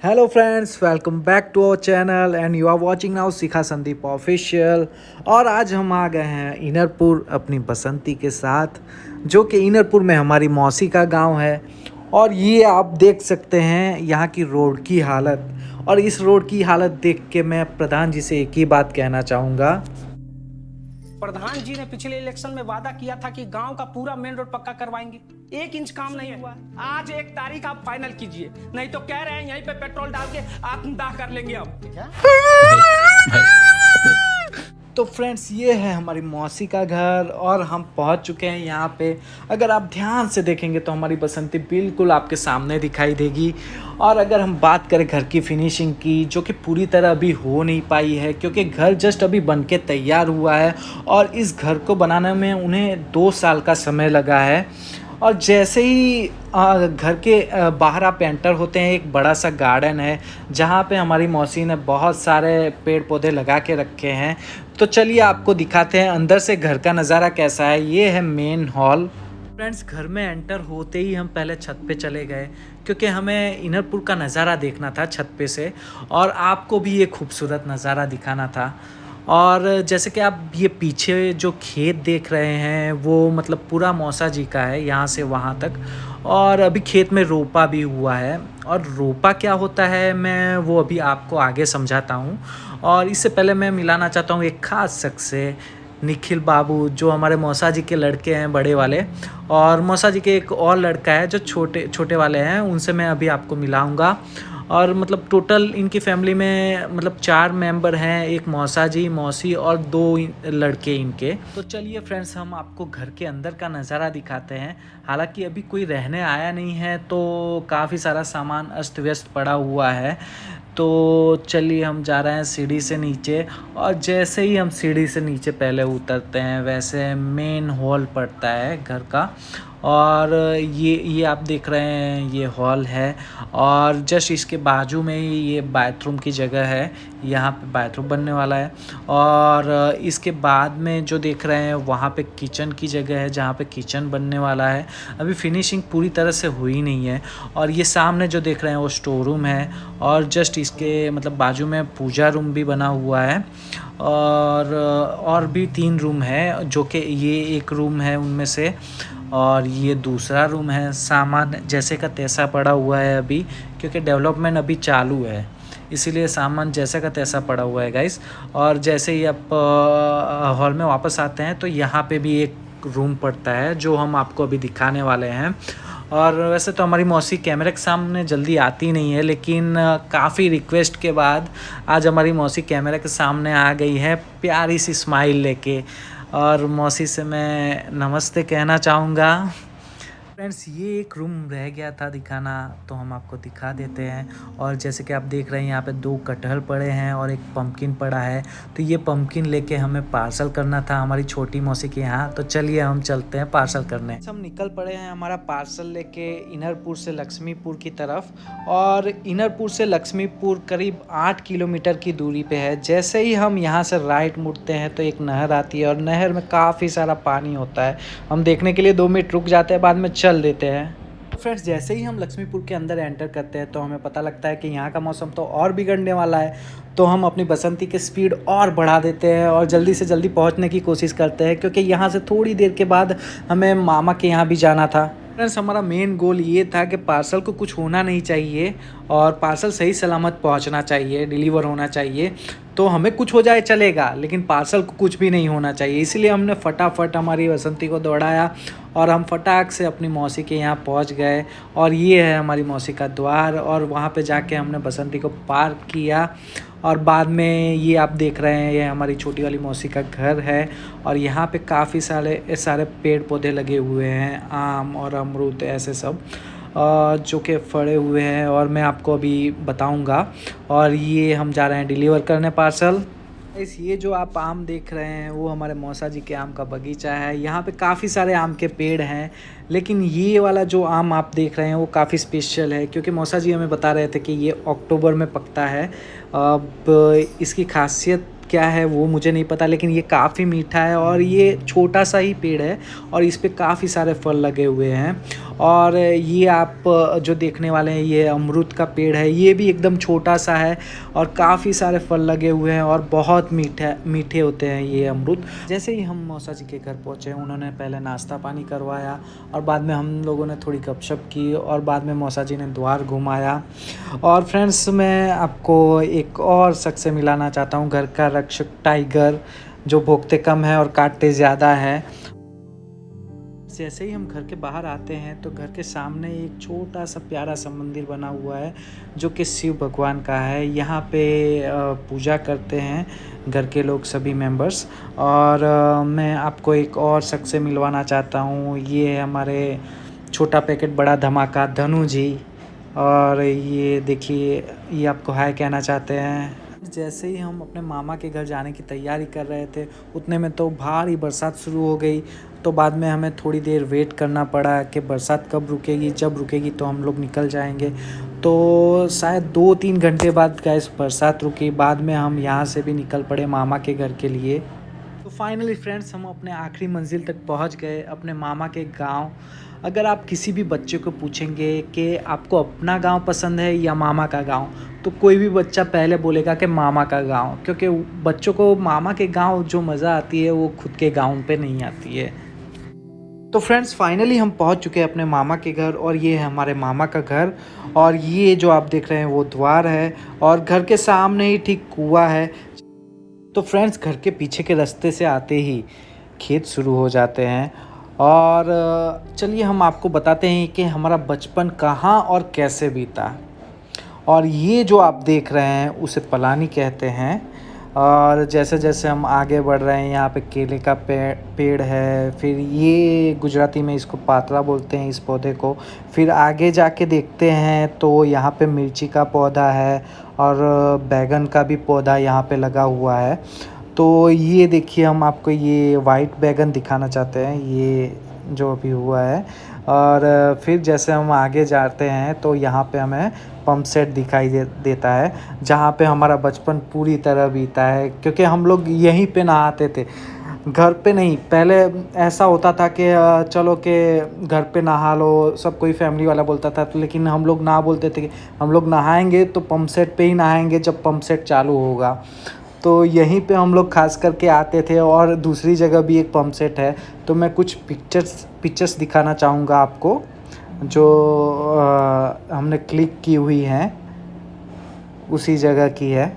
Hello friends, welcome back to our channel and you are watching now Shikha Sandeep official. और आज हम आ गए हैं इनरपुर अपनी बसंती के साथ, जो कि इनरपुर में हमारी मौसी का गांव है। और ये आप देख सकते हैं यहाँ की रोड की हालत। और इस रोड की हालत देख के मैं प्रधान जी से एक ही बात कहना चाहूँगा। प्रधान जी ने पिछले इलेक्शन में वादा किया था कि गांव का पूरा मेन रोड पक्का करवाएंगे। 1 इंच काम नहीं हुआ। आज 1 तारीख आप फाइनल कीजिए, नहीं तो कह रहे हैं यहीं पे पेट्रोल डाल के आत्मदाह कर लेंगे हम। तो फ्रेंड्स, ये है हमारी मौसी का घर और हम पहुंच चुके हैं यहाँ पे। अगर आप ध्यान से देखेंगे तो हमारी बसंती बिल्कुल आपके सामने दिखाई देगी। और अगर हम बात करें घर की फिनिशिंग की, जो कि पूरी तरह अभी हो नहीं पाई है क्योंकि घर जस्ट अभी बन के तैयार हुआ है और इस घर को बनाने में उन्हें 2 साल का समय लगा है। और जैसे ही घर के बाहर आप एंटर होते हैं, एक बड़ा सा गार्डन है जहाँ पे हमारी मौसी ने बहुत सारे पेड़ पौधे लगा के रखे हैं। तो चलिए आपको दिखाते हैं अंदर से घर का नज़ारा कैसा है। ये है मेन हॉल। फ्रेंड्स, घर में एंटर होते ही हम पहले छत पे चले गए क्योंकि हमें इनरपुर का नज़ारा देखना था छत पे से, और आपको भी ये खूबसूरत नज़ारा दिखाना था। और जैसे कि आप ये पीछे जो खेत देख रहे हैं वो मतलब पूरा मौसा जी का है, यहाँ से वहाँ तक। और अभी खेत में रोपा भी हुआ है। और रोपा क्या होता है मैं वो अभी आपको आगे समझाता हूँ। और इससे पहले मैं मिलाना चाहता हूँ एक ख़ास शख्स से, निखिल बाबू, जो हमारे मौसा जी के लड़के हैं बड़े वाले। और मौसा जी के एक और लड़का है जो छोटे छोटे वाले हैं, उनसे मैं अभी आपको मिलाऊंगा। और मतलब टोटल इनकी फैमिली में मतलब 4 मेंबर हैं, एक मौसा जी, मौसी और 2 लड़के इनके। तो चलिए फ्रेंड्स, हम आपको घर के अंदर का नज़ारा दिखाते हैं। हालांकि अभी कोई रहने आया नहीं है तो काफ़ी सारा सामान अस्त व्यस्त पड़ा हुआ है। तो चलिए हम जा रहे हैं सीढ़ी से नीचे। और जैसे ही हम सीढ़ी से नीचे पहले उतरते हैं वैसे मेन हॉल पड़ता है घर का। और ये आप देख रहे हैं ये हॉल है। और जस्ट इसके बाजू में ही ये बाथरूम की जगह है, यहाँ पे बाथरूम बनने वाला है। और इसके बाद में जो देख रहे हैं वहाँ पे किचन की जगह है जहाँ पे किचन बनने वाला है। अभी फिनिशिंग पूरी तरह से हुई नहीं है। और ये सामने जो देख रहे हैं वो स्टोर रूम है। और जस्ट इसके मतलब बाजू में पूजा रूम भी बना हुआ है। और भी 3 रूम है, जो कि ये एक रूम है उनमें से। और ये दूसरा रूम है। सामान जैसे का तैसा पड़ा हुआ है अभी, क्योंकि डेवलपमेंट अभी चालू है, इसीलिए सामान जैसा का तैसा पड़ा हुआ है गाइस। और जैसे ही आप हॉल में वापस आते हैं तो यहाँ पे भी एक रूम पड़ता है जो हम आपको अभी दिखाने वाले हैं। और वैसे तो हमारी मौसी कैमरे के सामने जल्दी आती नहीं है, लेकिन काफ़ी रिक्वेस्ट के बाद आज हमारी मौसी कैमरे के सामने आ गई है प्यारी सी स्माइल लेके। और मौसी से मैं नमस्ते कहना चाहूँगा। फ्रेंड्स, ये एक रूम रह गया था दिखाना, तो हम आपको दिखा देते हैं। और जैसे कि आप देख रहे हैं यहाँ पे 2 कटहल पड़े हैं और एक पम्पकिन पड़ा है। तो ये पम्पकिन लेके हमें पार्सल करना था हमारी छोटी मौसी के यहाँ। तो चलिए हम चलते हैं पार्सल करने। हम निकल पड़े हैं हमारा पार्सल लेके इनरपुर से लक्ष्मीपुर की तरफ। और इनरपुर से लक्ष्मीपुर करीब 8 किलोमीटर की दूरी पे है। जैसे ही हम यहाँ से राइट मुड़ते हैं तो एक नहर आती है और नहर में काफ़ी सारा पानी होता है। हम देखने के लिए 2 मिनट रुक जाते हैं, बाद में चल देते हैं। फ्रेंड्स, जैसे ही हम लक्ष्मीपुर के अंदर एंटर करते हैं तो हमें पता लगता है कि यहाँ का मौसम तो और बिगड़ने वाला है। तो हम अपनी बसंती की स्पीड और बढ़ा देते हैं और जल्दी से जल्दी पहुँचने की कोशिश करते हैं, क्योंकि यहाँ से थोड़ी देर के बाद हमें मामा के यहाँ भी जाना था। फ्रेंड्स, हमारा मेन गोल ये था कि पार्सल को कुछ होना नहीं चाहिए और पार्सल सही सलामत पहुंचना चाहिए, डिलीवर होना चाहिए। तो हमें कुछ हो जाए चलेगा, लेकिन पार्सल को कुछ भी नहीं होना चाहिए। इसलिए हमने फटाफट हमारी बसंती को दौड़ाया और हम फटाक से अपनी मौसी के यहाँ पहुंच गए। और ये है हमारी मौसी का द्वार। और वहाँ पे जाके हमने बसंती को पार्क किया। और बाद में ये आप देख रहे हैं ये हमारी छोटी वाली मौसी का घर है। और यहाँ पे काफ़ी सारे पेड़ पौधे लगे हुए हैं, आम और अमरूद ऐसे सब, जो कि फड़े हुए हैं और मैं आपको अभी बताऊंगा। और ये हम जा रहे हैं डिलीवर करने पार्सल। ये जो आप आम देख रहे हैं वो हमारे मौसा जी के आम का बगीचा है। यहाँ पे काफ़ी सारे आम के पेड़ हैं, लेकिन ये वाला जो आम आप देख रहे हैं वो काफ़ी स्पेशल है, क्योंकि मौसा जी हमें बता रहे थे कि ये अक्टूबर में पकता है। अब इसकी खासियत क्या है वो मुझे नहीं पता, लेकिन ये काफ़ी मीठा है और ये छोटा सा ही पेड़ है और इस पे काफ़ी सारे फल लगे हुए हैं। और ये आप जो देखने वाले हैं ये अमरूद का पेड़ है, ये भी एकदम छोटा सा है और काफ़ी सारे फल लगे हुए हैं और बहुत मीठे होते हैं ये अमरूद। जैसे ही हम मौसा जी के घर पहुँचे, उन्होंने पहले नाश्ता पानी करवाया और बाद में हम लोगों ने थोड़ी गपशप की और बाद में मौसा जी ने द्वार घुमाया। और फ्रेंड्स, मैं आपको एक और शख्स से मिलाना चाहता हूँ, घर का रक्षक टाइगर, जो भौंकते कम है और काटते ज़्यादा है। जैसे ही हम घर के बाहर आते हैं तो घर के सामने एक छोटा सा प्यारा सा मंदिर बना हुआ है जो कि शिव भगवान का है। यहाँ पे पूजा करते हैं घर के लोग, सभी मेंबर्स। और मैं आपको एक और शख्स से मिलवाना चाहता हूँ, ये है हमारे छोटा पैकेट बड़ा धमाका धनु जी। और ये देखिए, ये आपको हाय कहना चाहते हैं। जैसे ही हम अपने मामा के घर जाने की तैयारी कर रहे थे उतने में तो भारी बरसात शुरू हो गई। तो बाद में हमें थोड़ी देर वेट करना पड़ा कि बरसात कब रुकेगी, जब रुकेगी तो हम लोग निकल जाएंगे। तो शायद 2-3 घंटे बाद गैस बरसात रुकी, बाद में हम यहाँ से भी निकल पड़े मामा के घर के लिए। तो फाइनली फ्रेंड्स, हम अपने आखिरी मंजिल तक पहुँच गए, अपने मामा के गाँव। अगर आप किसी भी बच्चे को पूछेंगे कि आपको अपना गांव पसंद है या मामा का गांव, तो कोई भी बच्चा पहले बोलेगा कि मामा का गांव, क्योंकि बच्चों को मामा के गांव जो मज़ा आती है वो खुद के गांव पे नहीं आती है। तो फ्रेंड्स, फाइनली हम पहुंच चुके हैं अपने मामा के घर और ये है हमारे मामा का घर। और ये जो आप देख रहे हैं वो द्वार है और घर के सामने ही ठीक कुआं है। तो फ्रेंड्स, घर के पीछे के रास्ते से आते ही खेत शुरू हो जाते हैं। और चलिए हम आपको बताते हैं कि हमारा बचपन कहाँ और कैसे बीता। और ये जो आप देख रहे हैं उसे पलानी कहते हैं। और जैसे जैसे हम आगे बढ़ रहे हैं, यहाँ पे केले का पेड़ है, फिर ये गुजराती में इसको पातरा बोलते हैं इस पौधे को। फिर आगे जाके देखते हैं तो यहाँ पे मिर्ची का पौधा है और बैगन का भी पौधा यहाँ पे लगा हुआ है। तो ये देखिए, हम आपको ये वाइट बैगन दिखाना चाहते हैं, ये जो अभी हुआ है। और फिर जैसे हम आगे जाते हैं तो यहाँ पे हमें पंप सेट दिखाई देता है, जहाँ पे हमारा बचपन पूरी तरह बीता है, क्योंकि हम लोग यहीं पे नहाते थे, घर पे नहीं। पहले ऐसा होता था कि चलो कि घर पे नहा लो, सब कोई फैमिली वाला बोलता था, लेकिन हम लोग ना बोलते थे कि हम लोग नहाएंगे तो पंप सेट पे ही नहाएंगे जब पंप सेट चालू होगा। तो यहीं पे हम लोग खास करके आते थे। और दूसरी जगह भी एक पंप सेट है, तो मैं कुछ पिक्चर्स दिखाना चाहूँगा आपको, जो हमने क्लिक की हुई हैं, उसी जगह की है।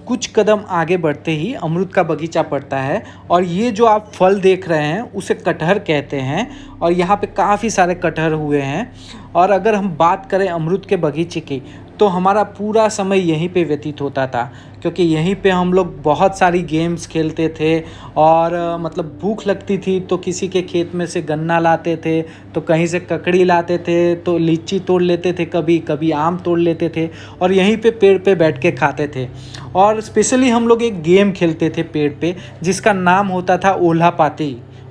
कुछ कदम आगे बढ़ते ही अमरूद का बगीचा पड़ता है और ये जो आप फल देख रहे हैं उसे कटहर कहते हैं। और यहाँ पे काफ़ी सारे कटहर हुए हैं। और अगर हम बात करें अमरूद के बगीचे की, तो हमारा पूरा समय यहीं पे व्यतीत होता था, क्योंकि यहीं पे हम लोग बहुत सारी गेम्स खेलते थे। और मतलब भूख लगती थी तो किसी के खेत में से गन्ना लाते थे, तो कहीं से ककड़ी लाते थे, तो लीची तोड़ लेते थे, कभी कभी आम तोड़ लेते थे और यहीं पे पेड़ पे बैठ के खाते थे। और स्पेशली हम लोग एक गेम खेलते थे पेड़ पे, जिसका नाम होता था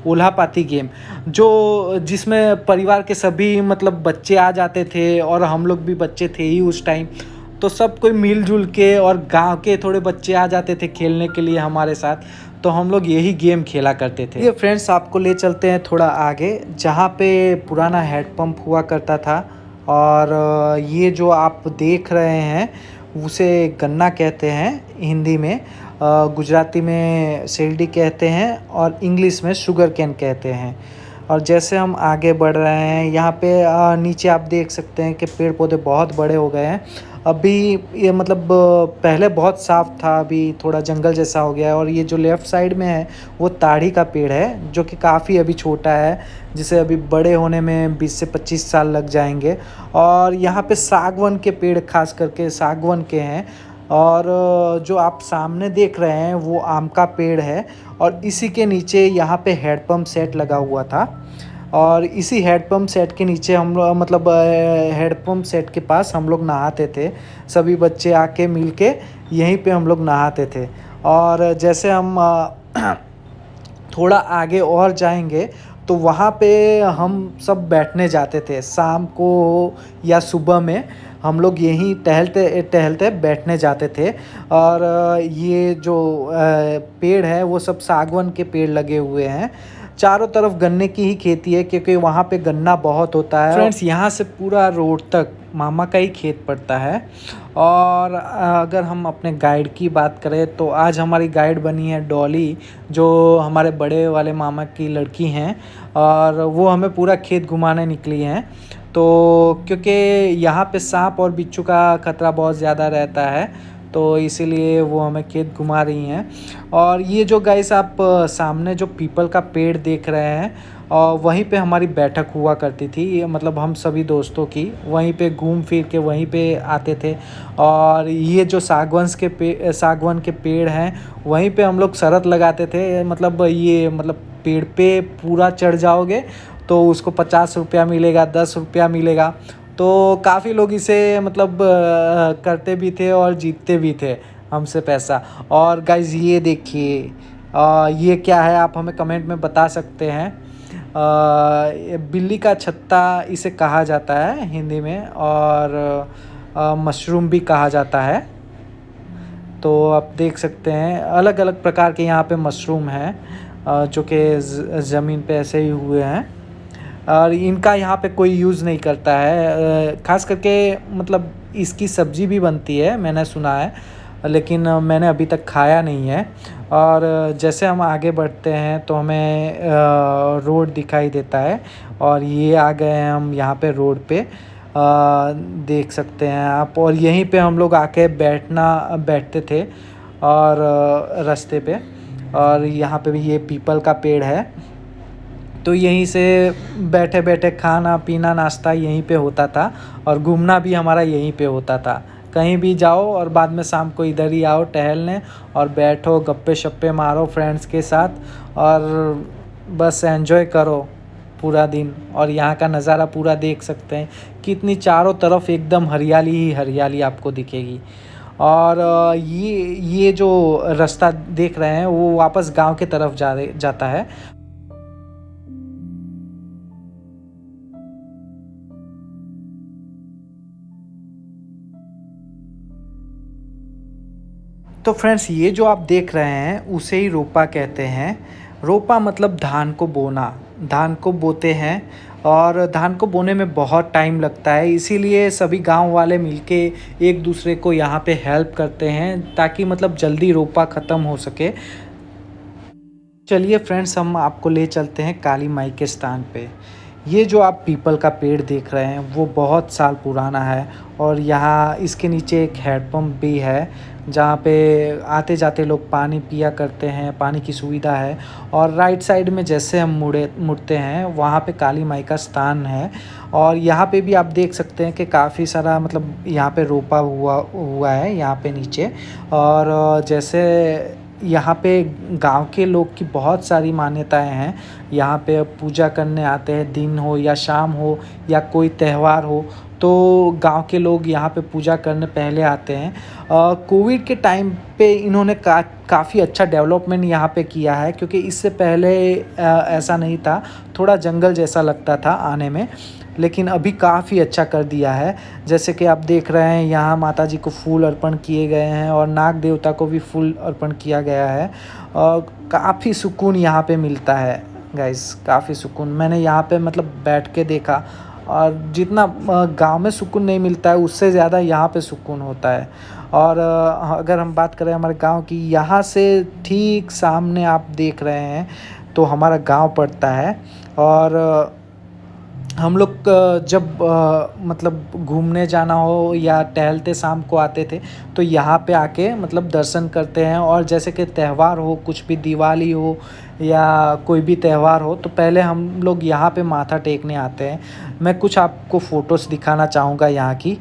ओल्हा पाती गेम, जो जिसमें परिवार के सभी मतलब बच्चे आ जाते थे और हम लोग भी बच्चे थे ही उस टाइम। तो सब कोई मिलजुल के, और गांव के थोड़े बच्चे आ जाते थे खेलने के लिए हमारे साथ, तो हम लोग यही गेम खेला करते थे। ये फ्रेंड्स, आपको ले चलते हैं थोड़ा आगे, जहाँ पे पुराना हैंडपम्प हुआ करता था। और ये जो आप देख रहे हैं उसे गन्ना कहते हैं हिंदी में, गुजराती में शेलडी कहते हैं और इंग्लिश में शुगर कैन कहते हैं। और जैसे हम आगे बढ़ रहे हैं, यहाँ पे नीचे आप देख सकते हैं कि पेड़ पौधे बहुत बड़े हो गए हैं। अभी ये मतलब पहले बहुत साफ़ था, अभी थोड़ा जंगल जैसा हो गया है। और ये जो लेफ़्ट साइड में है वो ताड़ी का पेड़ है, जो कि काफ़ी अभी छोटा है, जिसे अभी बड़े होने में 20 से 25 साल लग जाएंगे। और यहाँ पे सागवन के पेड़, खास करके सागवन के हैं। और जो आप सामने देख रहे हैं वो आम का पेड़ है। और इसी के नीचे यहाँ पे हैंडपम्प सेट लगा हुआ था। और इसी हैंडपम्प सेट के नीचे हम लोग मतलब हैंडपम्प सेट के पास हम लोग नहाते थे, सभी बच्चे आके मिल के यहीं पे हम लोग नहाते थे। और जैसे हम थोड़ा आगे और जाएंगे तो वहाँ पे हम सब बैठने जाते थे शाम को या सुबह में। हम लोग यहीं टहलते टहलते बैठने जाते थे। और ये जो पेड़ है वो सब सागवान के पेड़ लगे हुए हैं। चारों तरफ गन्ने की ही खेती है क्योंकि वहाँ पे गन्ना बहुत होता है। फ्रेंड्स, यहाँ से पूरा रोड तक मामा का ही खेत पड़ता है। और अगर हम अपने गाइड की बात करें तो आज हमारी गाइड बनी है डॉली, जो हमारे बड़े वाले मामा की लड़की हैं। और वो हमें पूरा खेत घुमाने निकली हैं। तो क्योंकि यहाँ पे सांप और बिच्छू का खतरा बहुत ज़्यादा रहता है, तो इसीलिए वो हमें खेत घुमा रही हैं। और ये जो गाइस आप सामने जो पीपल का पेड़ देख रहे हैं, और वहीं पे हमारी बैठक हुआ करती थी। ये मतलब हम सभी दोस्तों की वहीं पे घूम फिर के वहीं पे आते थे। और ये जो सागवान के पेड़ हैं, वहीं पे हम लोग शर्त लगाते थे। मतलब ये मतलब पेड़ पे पूरा चढ़ जाओगे तो उसको 50 रुपया मिलेगा, 10 रुपया मिलेगा। तो काफ़ी लोग इसे मतलब करते भी थे और जीतते भी थे हमसे पैसा। और गाइज ये देखिए, ये क्या है आप हमें कमेंट में बता सकते हैं। बिल्ली का छत्ता इसे कहा जाता है हिंदी में, और मशरूम भी कहा जाता है। तो आप देख सकते हैं अलग अलग प्रकार के यहाँ पे मशरूम हैं, जो कि ज़मीन पे ऐसे ही हुए हैं। और इनका यहाँ पे कोई यूज़ नहीं करता है। ख़ास करके मतलब इसकी सब्ज़ी भी बनती है, मैंने सुना है, लेकिन मैंने अभी तक खाया नहीं है। और जैसे हम आगे बढ़ते हैं तो हमें रोड दिखाई देता है। और ये आ गए हैं हम यहाँ पे रोड पे, देख सकते हैं आप। और यहीं पे हम लोग आके बैठते थे और रास्ते पे। और यहाँ पे भी ये पीपल का पेड़ है, तो यहीं से बैठे बैठे खाना पीना नाश्ता यहीं पे होता था। और घूमना भी हमारा यहीं पे होता था। कहीं भी जाओ और बाद में शाम को इधर ही आओ टहलने, और बैठो गप्पे शप्पे मारो फ्रेंड्स के साथ, और बस एंजॉय करो पूरा दिन। और यहाँ का नज़ारा पूरा देख सकते हैं, कितनी चारों तरफ एकदम हरियाली ही हरियाली आपको दिखेगी। और ये जो रास्ता देख रहे हैं वो वापस गांव के तरफ जाता है। तो फ्रेंड्स, ये जो आप देख रहे हैं उसे ही रोपा कहते हैं। रोपा मतलब धान को बोना। धान को बोते हैं, और धान को बोने में बहुत टाइम लगता है, इसीलिए सभी गांव वाले मिलके एक दूसरे को यहाँ पे हेल्प करते हैं ताकि मतलब जल्दी रोपा ख़त्म हो सके। चलिए फ्रेंड्स, हम आपको ले चलते हैं काली माई के स्थान पे। ये जो आप पीपल का पेड़ देख रहे हैं वो बहुत साल पुराना है। और यहाँ इसके नीचे एक हैंडपम्प भी है, जहाँ पे आते जाते लोग पानी पिया करते हैं, पानी की सुविधा है। और राइट साइड में जैसे हम मुड़ते हैं वहाँ पे काली माई का स्थान है। और यहाँ पे भी आप देख सकते हैं कि काफ़ी सारा मतलब यहाँ पे रोपा हुआ है यहाँ पे नीचे। और जैसे यहाँ पे गांव के लोग की बहुत सारी मान्यताएं हैं। यहाँ पे पूजा करने आते हैं, दिन हो या शाम हो या कोई त्यौहार हो, तो गांव के लोग यहाँ पे पूजा करने पहले आते हैं। कोविड के टाइम पे इन्होंने काफ़ी अच्छा डेवलपमेंट यहाँ पे किया है, क्योंकि इससे पहले ऐसा नहीं था, थोड़ा जंगल जैसा लगता था आने में, लेकिन अभी काफ़ी अच्छा कर दिया है। जैसे कि आप देख रहे हैं यहाँ माता जी को फूल अर्पण किए गए हैं, और नाग देवता को भी फूल अर्पण किया गया है। और काफ़ी सुकून यहाँ पे मिलता है गाइस, काफ़ी सुकून। मैंने यहाँ पे मतलब बैठ के देखा, और जितना गांव में सुकून नहीं मिलता है उससे ज़्यादा यहाँ पे सुकून होता है। और अगर हम बात करें हमारे गांव की, यहाँ से ठीक सामने आप देख रहे हैं तो हमारा गांव पड़ता है। और हम लोग जब मतलब घूमने जाना हो या टहलते शाम को आते थे, तो यहाँ पे आके मतलब दर्शन करते हैं। और जैसे कि त्यौहार हो, कुछ भी दिवाली हो या कोई भी त्यौहार हो, तो पहले हम लोग यहाँ पे माथा टेकने आते हैं। मैं कुछ आपको फ़ोटोज़ दिखाना चाहूँगा यहाँ की।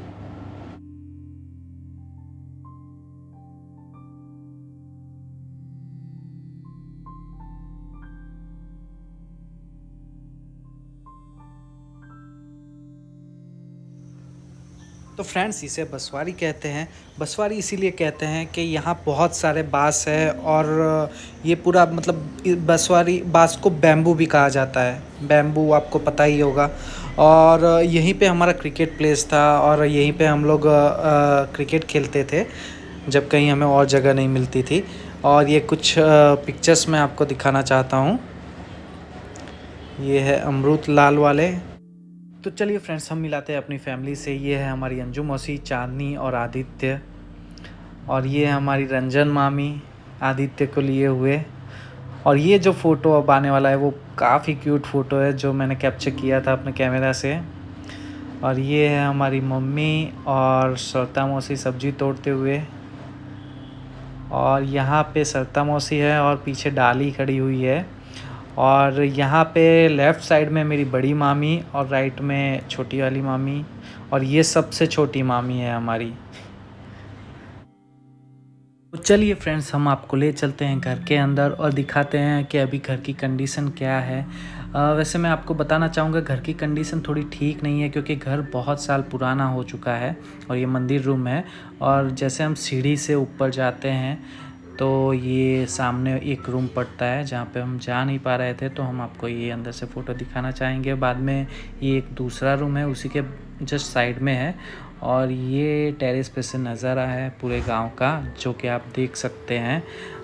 तो फ्रेंड्स इसे बसवारी कहते हैं। बसवारी इसीलिए कहते हैं कि यहाँ बहुत सारे बाँस है और ये पूरा मतलब बसवारी बाँस को बैम्बू भी कहा जाता है। बैम्बू आपको पता ही होगा। और यहीं पे हमारा क्रिकेट प्लेस था और यहीं पे हम लोग क्रिकेट खेलते थे जब कहीं हमें और जगह नहीं मिलती थी। और ये कुछ पिक्चर्स मैं आपको दिखाना चाहता हूँ। ये है अमरूद लाल वाले। तो चलिए फ्रेंड्स हम मिलाते हैं अपनी फैमिली से। ये है हमारी अंजू मौसी, चांदनी और आदित्य। और ये है हमारी रंजन मामी आदित्य को लिए हुए। और ये जो फ़ोटो अब आने वाला है वो काफ़ी क्यूट फ़ोटो है जो मैंने कैप्चर किया था अपने कैमरा से। और ये है हमारी मम्मी और सरता मौसी सब्जी तोड़ते हुए। और यहाँ पे सरता मौसी है और पीछे डाली खड़ी हुई है। और यहाँ पे लेफ़्ट साइड में मेरी बड़ी मामी और राइट में छोटी वाली मामी। और ये सबसे छोटी मामी है हमारी। तो चलिए फ्रेंड्स हम आपको ले चलते हैं घर के अंदर और दिखाते हैं कि अभी घर की कंडीशन क्या है। वैसे मैं आपको बताना चाहूँगा घर की कंडीशन थोड़ी ठीक नहीं है क्योंकि घर बहुत साल पुराना हो चुका है। और ये मंदिर रूम है। और जैसे हम सीढ़ी से ऊपर जाते हैं तो ये सामने एक रूम पड़ता है जहाँ पे हम जा नहीं पा रहे थे, तो हम आपको ये अंदर से फ़ोटो दिखाना चाहेंगे। बाद में ये एक दूसरा रूम है उसी के जस्ट साइड में है। और ये टेरेस पे से नज़ारा है पूरे गांव का जो कि आप देख सकते हैं।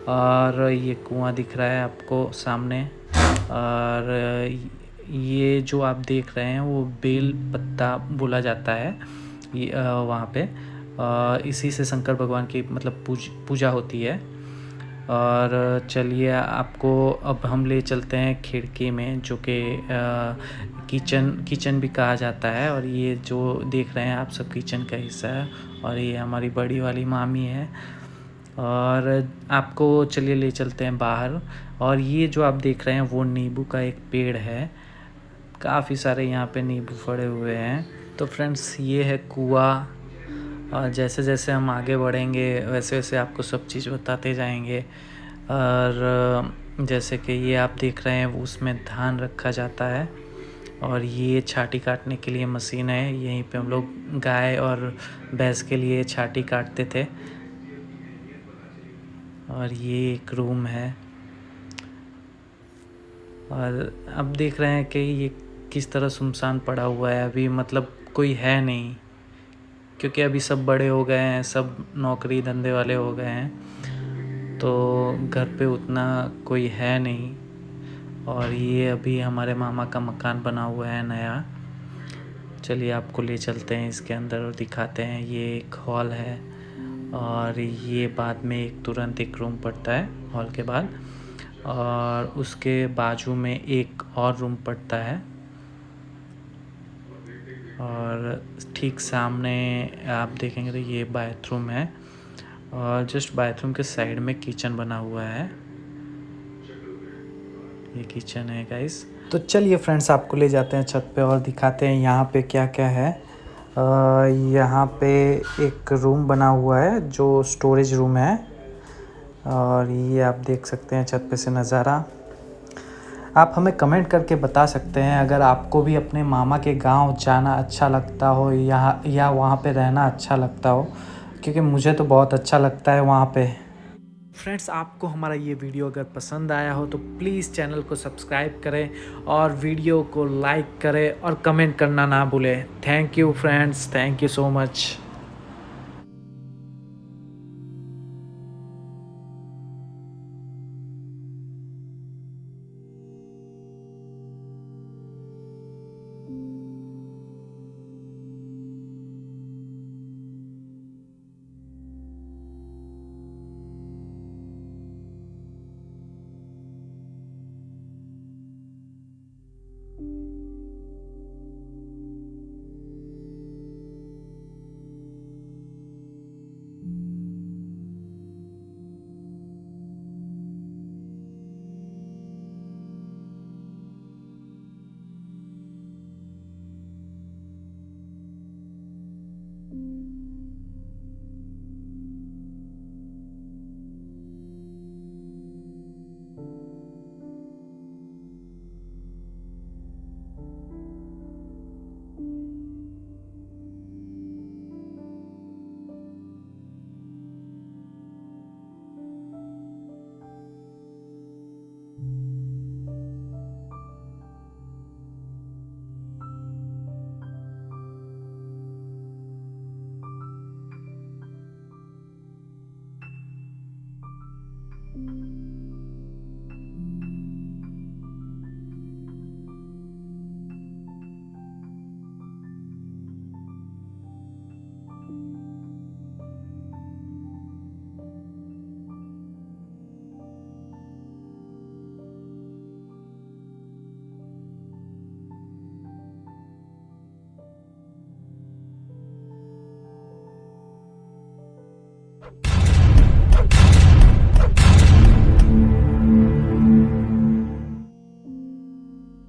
और ये कुआं दिख रहा है आपको सामने। और ये जो आप देख रहे हैं वो बेल पत्ता बोला जाता है ये वहाँ पे। इसी से शंकर भगवान की मतलब पूजा होती है। और चलिए आपको अब हम ले चलते हैं खिड़की में जो कि किचन भी कहा जाता है। और ये जो देख रहे हैं आप सब किचन का हिस्सा है। और ये हमारी बड़ी वाली मामी है। और आपको चलिए ले चलते हैं बाहर। और ये जो आप देख रहे हैं वो नींबू का एक पेड़ है। काफ़ी सारे यहाँ पे नींबू फड़े हुए हैं। तो फ्रेंड्स ये है कुआं। और जैसे जैसे हम आगे बढ़ेंगे वैसे वैसे आपको सब चीज़ बताते जाएंगे। और जैसे कि ये आप देख रहे हैं वो उसमें धान रखा जाता है। और ये छाटी काटने के लिए मशीन है। यहीं पे हम लोग गाय और भैंस के लिए छाटी काटते थे। और ये एक रूम है। और अब देख रहे हैं कि ये किस तरह सुनसान पड़ा हुआ है। अभी मतलब कोई है नहीं क्योंकि अभी सब बड़े हो गए हैं, सब नौकरी धंधे वाले हो गए हैं, तो घर पे उतना कोई है नहीं। और ये अभी हमारे मामा का मकान बना हुआ है नया। चलिए आपको ले चलते हैं इसके अंदर और दिखाते हैं। ये एक हॉल है और ये बाद में तुरंत एक रूम पड़ता है हॉल के बाद। और उसके बाजू में एक और रूम पड़ता है। और ठीक सामने आप देखेंगे तो ये बाथरूम है। और जस्ट बाथरूम के साइड में किचन बना हुआ है। ये किचन है गाइस। तो चलिए फ्रेंड्स आपको ले जाते हैं छत पे और दिखाते हैं यहाँ पे क्या क्या है। यहाँ पे एक रूम बना हुआ है जो स्टोरेज रूम है। और ये आप देख सकते हैं छत पे से नज़ारा। आप हमें कमेंट करके बता सकते हैं अगर आपको भी अपने मामा के गांव जाना अच्छा लगता हो या वहाँ पे रहना अच्छा लगता हो, क्योंकि मुझे तो बहुत अच्छा लगता है वहाँ पे। फ्रेंड्स आपको हमारा ये वीडियो अगर पसंद आया हो तो प्लीज़ चैनल को सब्सक्राइब करें और वीडियो को लाइक करें और कमेंट करना ना भूलें। Thank you friends, thank you so much.